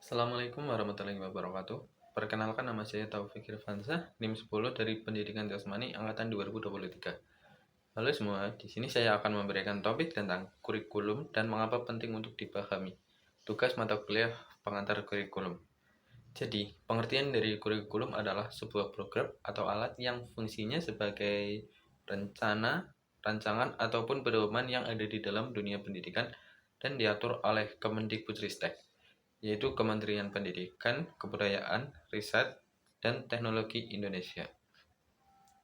Assalamualaikum warahmatullahi wabarakatuh. Perkenalkan, nama saya Taufik Irfansyah, NIM 10 dari Pendidikan Jasmani angkatan 2023. Halo semua, di sini saya akan memberikan topik tentang kurikulum dan mengapa penting untuk dipahami. Tugas mata kuliah pengantar kurikulum. Jadi, pengertian dari kurikulum adalah sebuah program atau alat yang fungsinya sebagai rencana, rancangan, ataupun pedoman yang ada di dalam dunia pendidikan dan diatur oleh Kemendikbudristek, yaitu Kementerian Pendidikan, Kebudayaan, Riset, dan Teknologi Indonesia.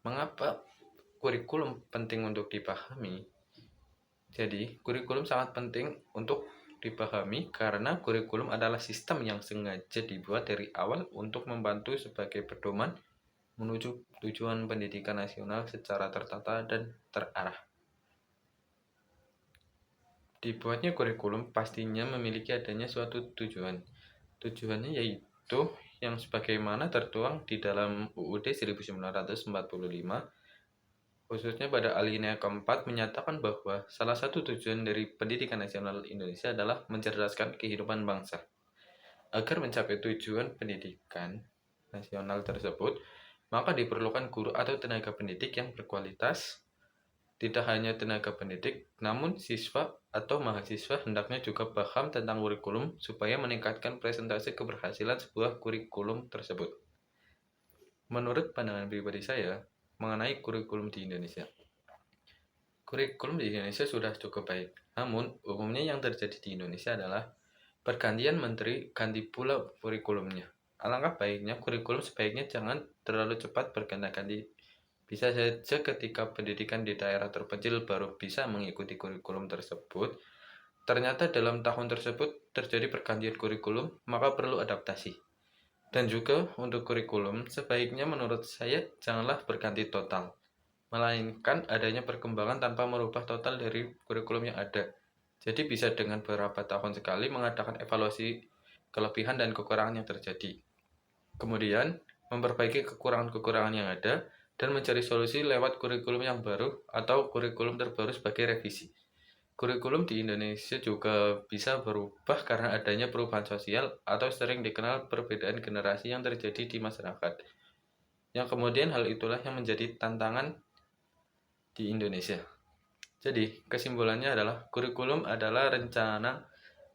Mengapa kurikulum penting untuk dipahami? Jadi, kurikulum sangat penting untuk dipahami karena kurikulum adalah sistem yang sengaja dibuat dari awal untuk membantu sebagai pedoman menuju tujuan pendidikan nasional secara tertata dan terarah. Dibuatnya kurikulum pastinya memiliki adanya suatu tujuan. Tujuannya yaitu yang sebagaimana tertuang di dalam UUD 1945, khususnya pada alinea keempat menyatakan bahwa salah satu tujuan dari pendidikan nasional Indonesia adalah mencerdaskan kehidupan bangsa. Agar mencapai tujuan pendidikan nasional tersebut, maka diperlukan guru atau tenaga pendidik yang berkualitas. Tidak hanya tenaga pendidik, namun siswa atau mahasiswa hendaknya juga paham tentang kurikulum supaya meningkatkan presentasi keberhasilan sebuah kurikulum tersebut. Menurut pandangan pribadi saya mengenai kurikulum di Indonesia, kurikulum di Indonesia sudah cukup baik. Namun, umumnya yang terjadi di Indonesia adalah pergantian menteri, ganti pula kurikulumnya. Alangkah baiknya kurikulum sebaiknya jangan terlalu cepat berganti-ganti. Bisa saja ketika pendidikan di daerah terpencil baru bisa mengikuti kurikulum tersebut, ternyata dalam tahun tersebut terjadi pergantian kurikulum, maka perlu adaptasi. Dan juga untuk kurikulum, sebaiknya menurut saya janganlah berganti total, melainkan adanya perkembangan tanpa merubah total dari kurikulum yang ada. Jadi bisa dengan beberapa tahun sekali mengadakan evaluasi kelebihan dan kekurangan yang terjadi. Kemudian, memperbaiki kekurangan-kekurangan yang ada dan mencari solusi lewat kurikulum yang baru atau kurikulum terbaru sebagai revisi. Kurikulum di Indonesia juga bisa berubah karena adanya perubahan sosial atau sering dikenal perbedaan generasi yang terjadi di masyarakat. Yang kemudian hal itulah yang menjadi tantangan di Indonesia. Jadi, kesimpulannya adalah kurikulum adalah rencana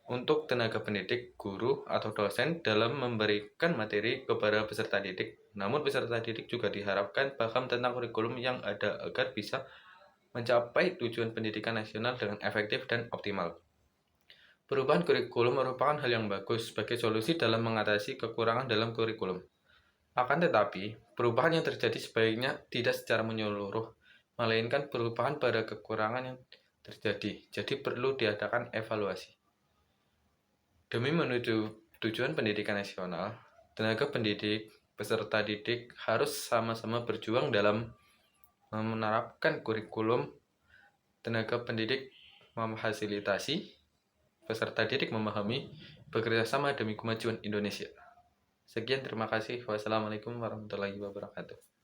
untuk tenaga pendidik, guru, atau dosen dalam memberikan materi kepada peserta didik. Namun peserta didik juga diharapkan paham tentang kurikulum yang ada agar bisa mencapai tujuan pendidikan nasional dengan efektif dan optimal. Perubahan kurikulum merupakan hal yang bagus sebagai solusi dalam mengatasi kekurangan dalam kurikulum. Akan tetapi, perubahan yang terjadi sebaiknya tidak secara menyeluruh, melainkan perubahan pada kekurangan yang terjadi. Jadi perlu diadakan evaluasi. Demi menuju tujuan pendidikan nasional, tenaga pendidik, peserta didik harus sama-sama berjuang dalam menerapkan kurikulum. Tenaga pendidik memfasilitasi, peserta didik memahami, bekerja sama demi kemajuan Indonesia. Sekian, terima kasih. Wassalamualaikum warahmatullahi wabarakatuh.